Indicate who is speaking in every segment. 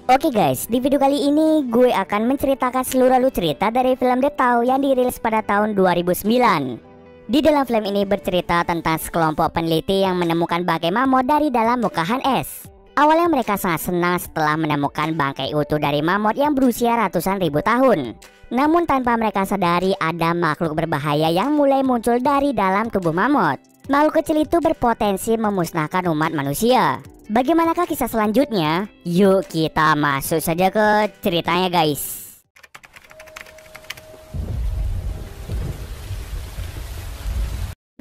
Speaker 1: Oke guys, di video kali ini gue akan menceritakan seluruh alur cerita dari film The Thaw yang dirilis pada tahun 2009. Di dalam film ini bercerita tentang sekelompok peneliti yang menemukan bangkai mamut dari dalam mukahan es. Awalnya mereka sangat senang setelah menemukan bangkai utuh dari mamut yang berusia ratusan ribu tahun. Namun tanpa mereka sadari ada makhluk berbahaya yang mulai muncul dari dalam tubuh mamut. Makhluk kecil itu berpotensi memusnahkan umat manusia. Bagaimanakah kisah selanjutnya? Yuk kita masuk saja ke ceritanya guys.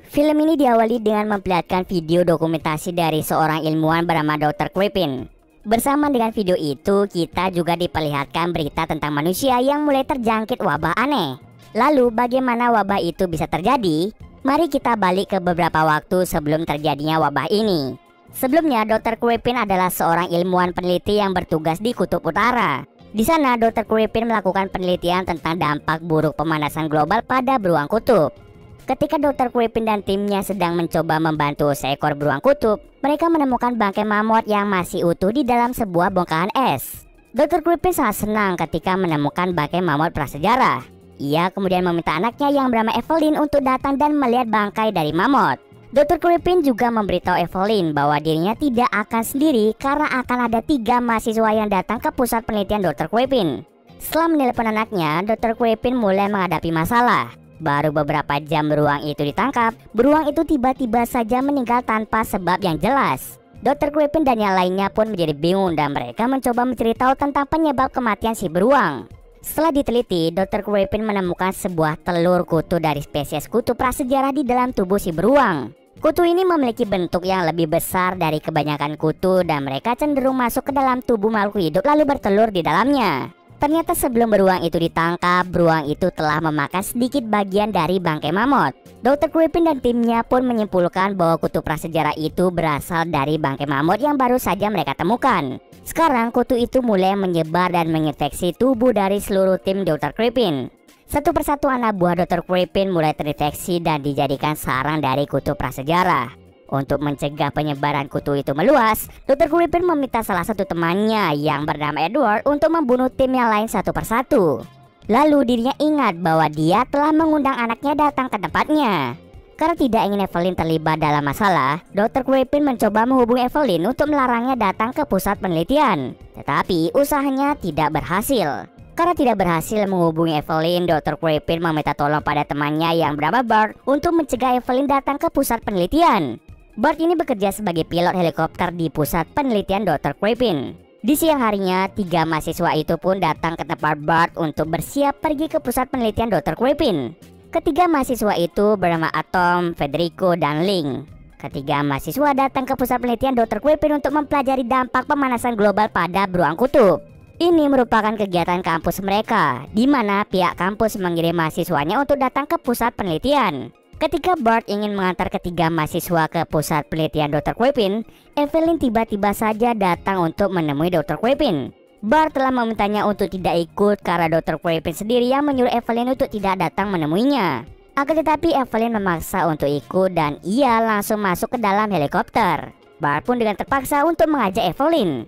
Speaker 1: Film ini diawali dengan memperlihatkan video dokumentasi dari seorang ilmuwan bernama Dr. Crippen. Bersama dengan video itu, kita juga diperlihatkan berita tentang manusia yang mulai terjangkit wabah aneh. Lalu bagaimana wabah itu bisa terjadi? Mari kita balik ke beberapa waktu sebelum terjadinya wabah ini. Sebelumnya, Dr. Crippen adalah seorang ilmuwan peneliti yang bertugas di Kutub Utara. Di sana, Dr. Crippen melakukan penelitian tentang dampak buruk pemanasan global pada beruang kutub. Ketika Dr. Crippen dan timnya sedang mencoba membantu seekor beruang kutub, mereka menemukan bangkai mamut yang masih utuh di dalam sebuah bongkahan es. Dr. Crippen sangat senang ketika menemukan bangkai mamut prasejarah. Ia kemudian meminta anaknya yang bernama Evelyn untuk datang dan melihat bangkai dari mamut. Dr. Crippen juga memberitahu Evelyn bahwa dirinya tidak akan sendiri karena akan ada 3 mahasiswa yang datang ke pusat penelitian Dr. Crippen. Setelah menelepon anaknya, Dr. Crippen mulai menghadapi masalah. Baru beberapa jam beruang itu ditangkap, beruang itu tiba-tiba saja meninggal tanpa sebab yang jelas. Dr. Crippen dan yang lainnya pun menjadi bingung dan mereka mencoba menceritakan tentang penyebab kematian si beruang. Setelah diteliti, Dr. Crippen menemukan sebuah telur kutu dari spesies kutu prasejarah di dalam tubuh si beruang. Kutu ini memiliki bentuk yang lebih besar dari kebanyakan kutu dan mereka cenderung masuk ke dalam tubuh makhluk hidup lalu bertelur di dalamnya. Ternyata sebelum beruang itu ditangkap, beruang itu telah memakan sedikit bagian dari bangkai mamut. Dr. Crippen dan timnya pun menyimpulkan bahwa kutu prasejarah itu berasal dari bangkai mamut yang baru saja mereka temukan. Sekarang kutu itu mulai menyebar dan menginfeksi tubuh dari seluruh tim Dr. Crippen. Satu persatu anak buah Dr. Crippen mulai terinfeksi dan dijadikan sarang dari kutu prasejarah. Untuk mencegah penyebaran kutu itu meluas, Dr. Crippen meminta salah satu temannya yang bernama Edward untuk membunuh tim yang lain satu persatu. Lalu dirinya ingat bahwa dia telah mengundang anaknya datang ke tempatnya. Karena tidak ingin Evelyn terlibat dalam masalah, Dr. Crippen mencoba menghubungi Evelyn untuk melarangnya datang ke pusat penelitian. Tetapi usahanya tidak berhasil. Karena tidak berhasil menghubungi Evelyn, Dr. Crippen meminta tolong pada temannya yang bernama Bart untuk mencegah Evelyn datang ke pusat penelitian. Bart ini bekerja sebagai pilot helikopter di pusat penelitian Dr. Crippen. Di siang harinya, 3 mahasiswa itu pun datang ke tempat Bart untuk bersiap pergi ke pusat penelitian Dr. Crippen. Ketiga mahasiswa itu bernama Atom, Federico, dan Ling. Ketiga mahasiswa datang ke pusat penelitian Dr. Crippen untuk mempelajari dampak pemanasan global pada beruang kutub. Ini merupakan kegiatan kampus mereka, di mana pihak kampus mengirim mahasiswanya untuk datang ke pusat penelitian. Ketika Bart ingin mengantar ketiga mahasiswa ke pusat penelitian Dr. Crippen, Evelyn tiba-tiba saja datang untuk menemui Dr. Crippen. Bart telah memintanya untuk tidak ikut karena Dr. Crippen sendiri yang menyuruh Evelyn untuk tidak datang menemuinya. Akan tetapi Evelyn memaksa untuk ikut dan ia langsung masuk ke dalam helikopter. Bart pun dengan terpaksa untuk mengajak Evelyn.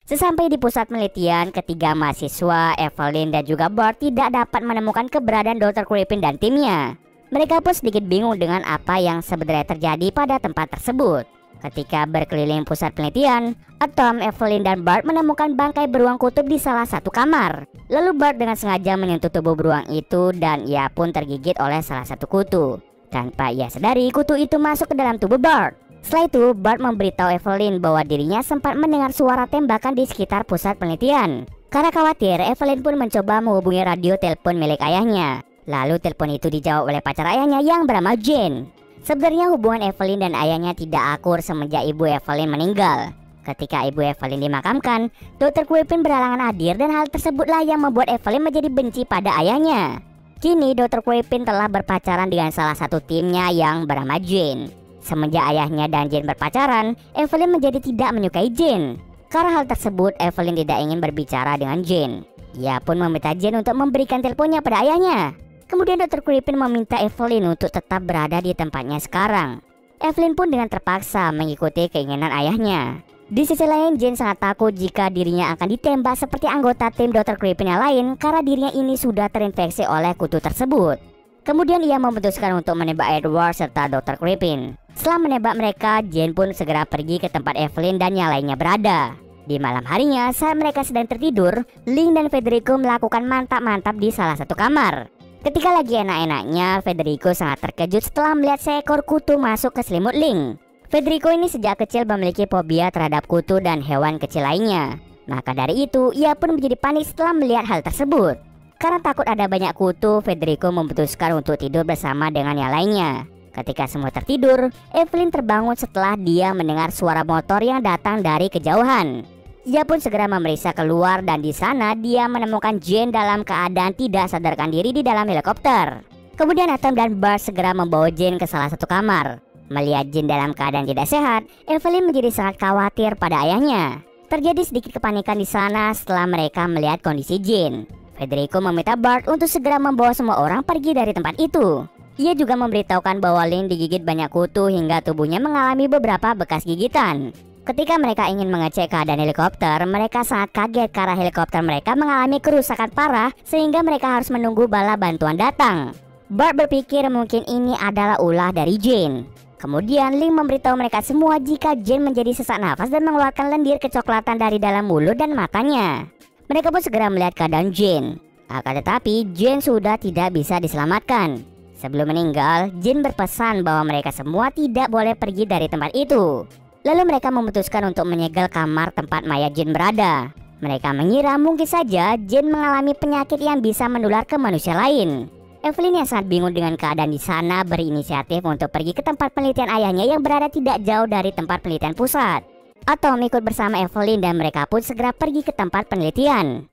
Speaker 1: Sesampai di pusat penelitian, ketiga mahasiswa, Evelyn dan juga Bart tidak dapat menemukan keberadaan Dr. Crippen dan timnya. Mereka pun sedikit bingung dengan apa yang sebenarnya terjadi pada tempat tersebut. Ketika berkeliling pusat penelitian, Atom, Evelyn, dan Bart menemukan bangkai beruang kutub di salah satu kamar. Lalu Bart dengan sengaja menyentuh tubuh beruang itu dan ia pun tergigit oleh salah satu kutu. Tanpa ia sadari, kutu itu masuk ke dalam tubuh Bart. Setelah itu, Bart memberitahu Evelyn bahwa dirinya sempat mendengar suara tembakan di sekitar pusat penelitian. Karena khawatir, Evelyn pun mencoba menghubungi radio telepon milik ayahnya. Lalu telepon itu dijawab oleh pacar ayahnya yang bernama Jane. Sebenarnya hubungan Evelyn dan ayahnya tidak akur semenjak ibu Evelyn meninggal. Ketika ibu Evelyn dimakamkan, Dr. Crippen berhalangan hadir dan hal tersebutlah yang membuat Evelyn menjadi benci pada ayahnya. Kini Dr. Crippen telah berpacaran dengan salah satu timnya yang bernama Jane. Semenjak ayahnya dan Jane berpacaran, Evelyn menjadi tidak menyukai Jane. Karena hal tersebut, Evelyn tidak ingin berbicara dengan Jane. Ia pun meminta Jane untuk memberikan teleponnya pada ayahnya. Kemudian Dr. Crippen meminta Evelyn untuk tetap berada di tempatnya sekarang. Evelyn pun dengan terpaksa mengikuti keinginan ayahnya. Di sisi lain, Jane sangat takut jika dirinya akan ditembak seperti anggota tim Dr. Crippen yang lain karena dirinya ini sudah terinfeksi oleh kutu tersebut. Kemudian ia memutuskan untuk menembak Edward serta Dr. Crippen. Setelah menembak mereka, Jane pun segera pergi ke tempat Evelyn dan yang lainnya berada. Di malam harinya, saat mereka sedang tertidur, Link dan Federico melakukan mantap-mantap di salah satu kamar. Ketika lagi enak-enaknya, Federico sangat terkejut setelah melihat seekor kutu masuk ke selimut Link. Federico ini sejak kecil memiliki fobia terhadap kutu dan hewan kecil lainnya. Maka dari itu, ia pun menjadi panik setelah melihat hal tersebut. Karena takut ada banyak kutu, Federico memutuskan untuk tidur bersama dengan yang lainnya. Ketika semua tertidur, Evelyn terbangun setelah dia mendengar suara motor yang datang dari kejauhan. Ia pun segera memeriksa keluar dan di sana dia menemukan Jane dalam keadaan tidak sadarkan diri di dalam helikopter. Kemudian Atom dan Bart segera membawa Jane ke salah satu kamar. Melihat Jane dalam keadaan tidak sehat, Evelyn menjadi sangat khawatir pada ayahnya. Terjadi sedikit kepanikan di sana setelah mereka melihat kondisi Jane. Federico meminta Bart untuk segera membawa semua orang pergi dari tempat itu. Ia juga memberitahukan bahwa Link digigit banyak kutu hingga tubuhnya mengalami beberapa bekas gigitan. Ketika mereka ingin mengecek keadaan helikopter, mereka sangat kaget karena helikopter mereka mengalami kerusakan parah sehingga mereka harus menunggu bala bantuan datang. Bart berpikir mungkin ini adalah ulah dari Jane. Kemudian Link memberitahu mereka semua jika Jane menjadi sesak nafas dan mengeluarkan lendir kecoklatan dari dalam mulut dan matanya. Mereka pun segera melihat keadaan Jane. Akan tetapi Jane sudah tidak bisa diselamatkan. Sebelum meninggal, Jane berpesan bahwa mereka semua tidak boleh pergi dari tempat itu. Lalu mereka memutuskan untuk menyegel kamar tempat mayat Jane berada. Mereka mengira mungkin saja Jane mengalami penyakit yang bisa menular ke manusia lain. Evelyn yang sangat bingung dengan keadaan di sana berinisiatif untuk pergi ke tempat penelitian ayahnya yang berada tidak jauh dari tempat penelitian pusat. Atom ikut bersama Evelyn dan mereka pun segera pergi ke tempat penelitian.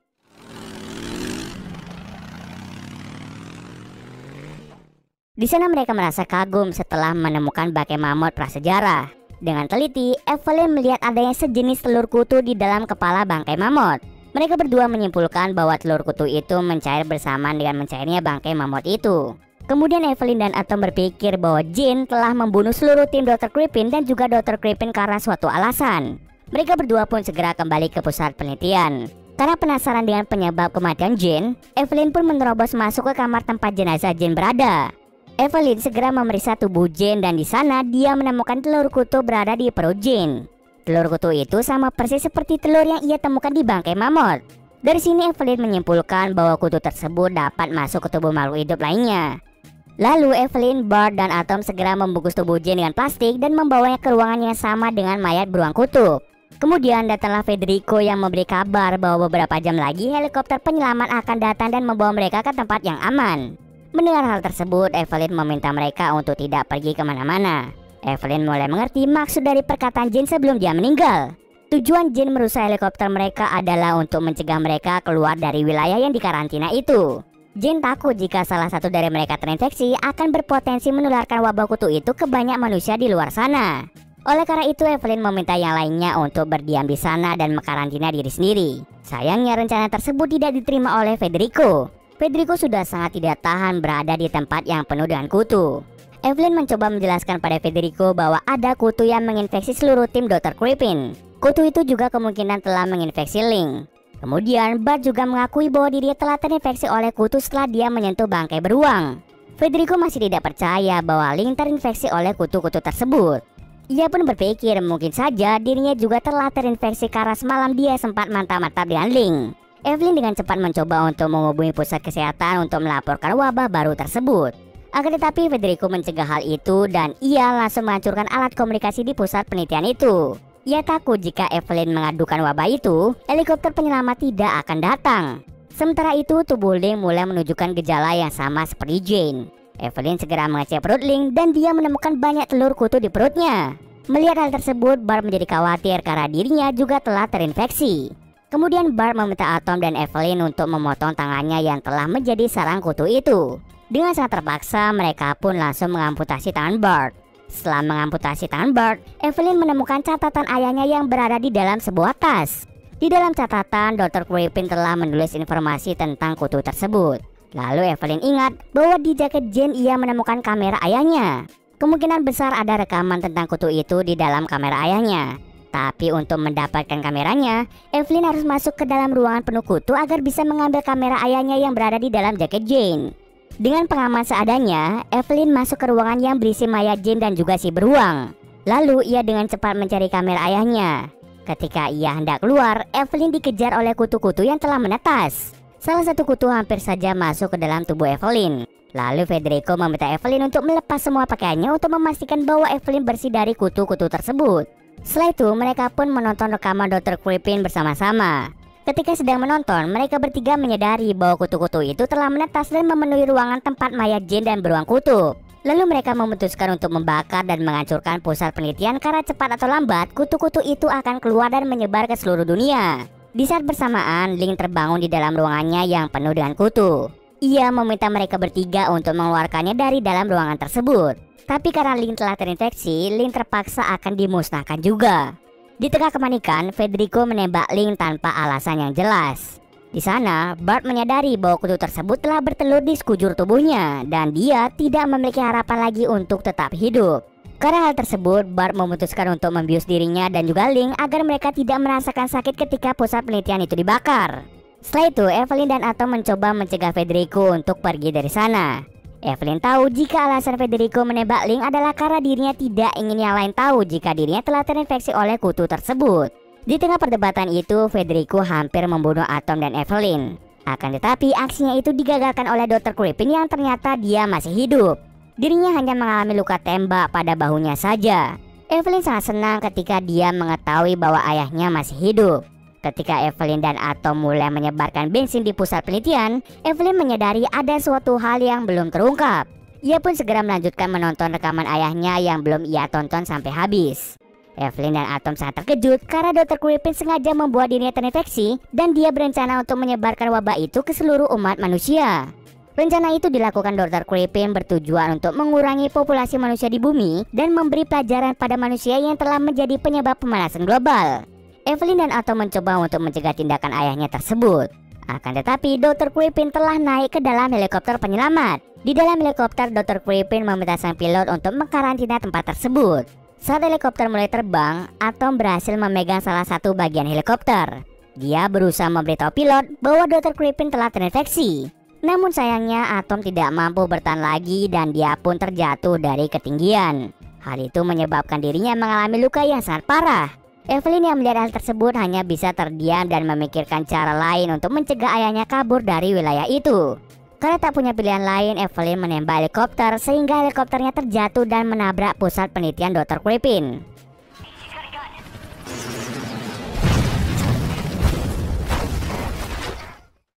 Speaker 1: Di sana mereka merasa kagum setelah menemukan bangkai mamut prasejarah. Dengan teliti, Evelyn melihat adanya sejenis telur kutu di dalam kepala bangkai mamut. Mereka berdua menyimpulkan bahwa telur kutu itu mencair bersamaan dengan mencairnya bangkai mamut itu. Kemudian Evelyn dan Atom berpikir bahwa Jane telah membunuh seluruh tim Dr. Crippen dan juga Dr. Crippen karena suatu alasan. Mereka berdua pun segera kembali ke pusat penelitian. Karena penasaran dengan penyebab kematian Jane, Evelyn pun menerobos masuk ke kamar tempat jenazah Jane berada. Evelyn segera memeriksa tubuh Jane dan di sana dia menemukan telur kutu berada di perut Jane. Telur kutu itu sama persis seperti telur yang ia temukan di bangkai mamut. Dari sini Evelyn menyimpulkan bahwa kutu tersebut dapat masuk ke tubuh makhluk hidup lainnya. Lalu Evelyn, Bart, dan Atom segera membungkus tubuh Jane dengan plastik dan membawanya ke ruangan yang sama dengan mayat beruang kutub. Kemudian datanglah Federico yang memberi kabar bahwa beberapa jam lagi helikopter penyelamat akan datang dan membawa mereka ke tempat yang aman. Mendengar hal tersebut, Evelyn meminta mereka untuk tidak pergi kemana-mana. Evelyn mulai mengerti maksud dari perkataan Jane sebelum dia meninggal. Tujuan Jane merusak helikopter mereka adalah untuk mencegah mereka keluar dari wilayah yang dikarantina itu. Jane takut jika salah satu dari mereka terinfeksi akan berpotensi menularkan wabah kutu itu ke banyak manusia di luar sana. Oleh karena itu Evelyn meminta yang lainnya untuk berdiam di sana dan mengkarantina diri sendiri. Sayangnya rencana tersebut tidak diterima oleh Federico. Federico sudah sangat tidak tahan berada di tempat yang penuh dengan kutu. Evelyn mencoba menjelaskan pada Federico bahwa ada kutu yang menginfeksi seluruh tim Dr. Crippen. Kutu itu juga kemungkinan telah menginfeksi Link. Kemudian Bart juga mengakui bahwa dirinya telah terinfeksi oleh kutu setelah dia menyentuh bangkai beruang. Federico masih tidak percaya bahwa Link terinfeksi oleh kutu-kutu tersebut. Ia pun berpikir mungkin saja dirinya juga telah terinfeksi karena semalam dia sempat mantap-mantap dengan Link. Evelyn dengan cepat mencoba untuk menghubungi pusat kesehatan untuk melaporkan wabah baru tersebut. Akan tetapi Federico mencegah hal itu dan ia langsung menghancurkan alat komunikasi di pusat penelitian itu. Ia takut jika Evelyn mengadukan wabah itu, helikopter penyelamat tidak akan datang. Sementara itu tubuh Link mulai menunjukkan gejala yang sama seperti Jane. Evelyn segera mengecek perut Link dan dia menemukan banyak telur kutu di perutnya. Melihat hal tersebut, Bart menjadi khawatir karena dirinya juga telah terinfeksi. Kemudian Bart meminta Atom dan Evelyn untuk memotong tangannya yang telah menjadi sarang kutu itu. Dengan sangat terpaksa, mereka pun langsung mengamputasi tangan Bart. Setelah mengamputasi tangan Bart, Evelyn menemukan catatan ayahnya yang berada di dalam sebuah tas. Di dalam catatan, Dr. Crippen telah menulis informasi tentang kutu tersebut. Lalu Evelyn ingat bahwa di jaket Jane ia menemukan kamera ayahnya. Kemungkinan besar ada rekaman tentang kutu itu di dalam kamera ayahnya. Tapi untuk mendapatkan kameranya, Evelyn harus masuk ke dalam ruangan penuh kutu agar bisa mengambil kamera ayahnya yang berada di dalam jaket Jane. Dengan pengaman seadanya, Evelyn masuk ke ruangan yang berisi mayat Jane dan juga si beruang. Lalu ia dengan cepat mencari kamera ayahnya. Ketika ia hendak keluar, Evelyn dikejar oleh kutu-kutu yang telah menetas. Salah satu kutu hampir saja masuk ke dalam tubuh Evelyn. Lalu Federico meminta Evelyn untuk melepas semua pakaiannya untuk memastikan bahwa Evelyn bersih dari kutu-kutu tersebut. Setelah itu mereka pun menonton rekaman Dr. Crippen bersama-sama. Ketika sedang menonton, mereka bertiga menyadari bahwa kutu-kutu itu telah menetas dan memenuhi ruangan tempat mayat Jane dan beruang kutub. Lalu mereka memutuskan untuk membakar dan menghancurkan pusat penelitian karena cepat atau lambat kutu-kutu itu akan keluar dan menyebar ke seluruh dunia. Di saat bersamaan, Link terbangun di dalam ruangannya yang penuh dengan kutu. Ia meminta mereka bertiga untuk mengeluarkannya dari dalam ruangan tersebut. Tapi karena Link telah terinfeksi, Link terpaksa akan dimusnahkan juga. Di tengah kepanikan, Federico menembak Link tanpa alasan yang jelas. Di sana, Bart menyadari bahwa kutu tersebut telah bertelur di sekujur tubuhnya dan dia tidak memiliki harapan lagi untuk tetap hidup. Karena hal tersebut, Bart memutuskan untuk membius dirinya dan juga Link agar mereka tidak merasakan sakit ketika pusat penelitian itu dibakar. Setelah itu, Evelyn dan Atom mencoba mencegah Federico untuk pergi dari sana. Evelyn tahu jika alasan Federico menembak Link adalah karena dirinya tidak ingin yang lain tahu jika dirinya telah terinfeksi oleh kutu tersebut. Di tengah perdebatan itu, Federico hampir membunuh Atom dan Evelyn. Akan tetapi aksinya itu digagalkan oleh Dr. Crippen yang ternyata dia masih hidup. Dirinya hanya mengalami luka tembak pada bahunya saja. Evelyn sangat senang ketika dia mengetahui bahwa ayahnya masih hidup. Ketika Evelyn dan Atom mulai menyebarkan bensin di pusat penelitian, Evelyn menyadari ada suatu hal yang belum terungkap. Ia pun segera melanjutkan menonton rekaman ayahnya yang belum ia tonton sampai habis. Evelyn dan Atom sangat terkejut karena Dr. Crippen sengaja membuat dirinya terinfeksi dan dia berencana untuk menyebarkan wabah itu ke seluruh umat manusia. Rencana itu dilakukan Dr. Crippen bertujuan untuk mengurangi populasi manusia di bumi dan memberi pelajaran pada manusia yang telah menjadi penyebab pemanasan global. Evelyn dan Atom mencoba untuk mencegah tindakan ayahnya tersebut. Akan tetapi Dr. Crippen telah naik ke dalam helikopter penyelamat. Di dalam helikopter, Dr. Crippen meminta sang pilot untuk mengkarantina tempat tersebut. Saat helikopter mulai terbang, Atom berhasil memegang salah satu bagian helikopter. Dia berusaha memberitahu pilot bahwa Dr. Crippen telah terinfeksi. Namun sayangnya Atom tidak mampu bertahan lagi dan dia pun terjatuh dari ketinggian. Hal itu menyebabkan dirinya mengalami luka yang sangat parah. Evelyn yang melihat hal tersebut hanya bisa terdiam dan memikirkan cara lain untuk mencegah ayahnya kabur dari wilayah itu. Karena tak punya pilihan lain, Evelyn menembak helikopter sehingga helikopternya terjatuh dan menabrak pusat penelitian Dr. Crippen.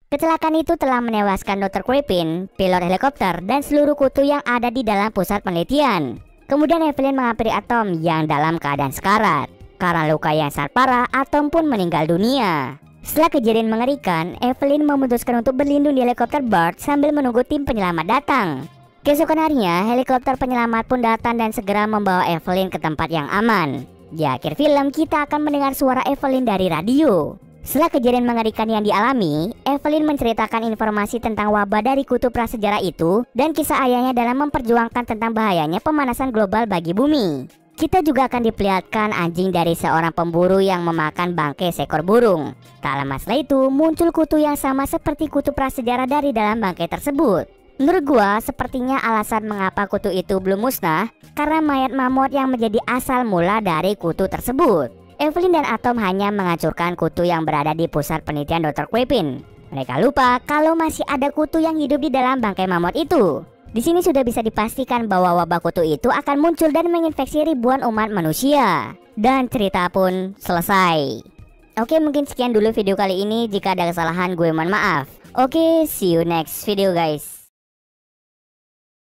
Speaker 1: Kecelakaan itu telah menewaskan Dr. Crippen, pilot helikopter, dan seluruh kutu yang ada di dalam pusat penelitian. Kemudian Evelyn menghampiri Atom yang dalam keadaan sekarat. Karena luka yang sangat parah, Atom pun meninggal dunia. Setelah kejadian mengerikan, Evelyn memutuskan untuk berlindung di helikopter Bart sambil menunggu tim penyelamat datang. Keesokan harinya, helikopter penyelamat pun datang dan segera membawa Evelyn ke tempat yang aman. Di akhir film, kita akan mendengar suara Evelyn dari radio. Setelah kejadian mengerikan yang dialami, Evelyn menceritakan informasi tentang wabah dari kutu prasejarah itu dan kisah ayahnya dalam memperjuangkan tentang bahayanya pemanasan global bagi bumi. Kita juga akan diperlihatkan anjing dari seorang pemburu yang memakan bangkai seekor burung. Tak lama setelah itu, muncul kutu yang sama seperti kutu prasejarah dari dalam bangkai tersebut. Menurut gua, sepertinya alasan mengapa kutu itu belum musnah karena mayat mamut yang menjadi asal mula dari kutu tersebut. Evelyn dan Atom hanya menghancurkan kutu yang berada di pusat penelitian Dr. Crippen. Mereka lupa kalau masih ada kutu yang hidup di dalam bangkai mamut itu. Di sini sudah bisa dipastikan bahwa wabah kutu itu akan muncul dan menginfeksi ribuan umat manusia. Dan cerita pun selesai. Oke, mungkin sekian dulu video kali ini. Jika ada kesalahan, gue mohon maaf. Oke, see you next video guys.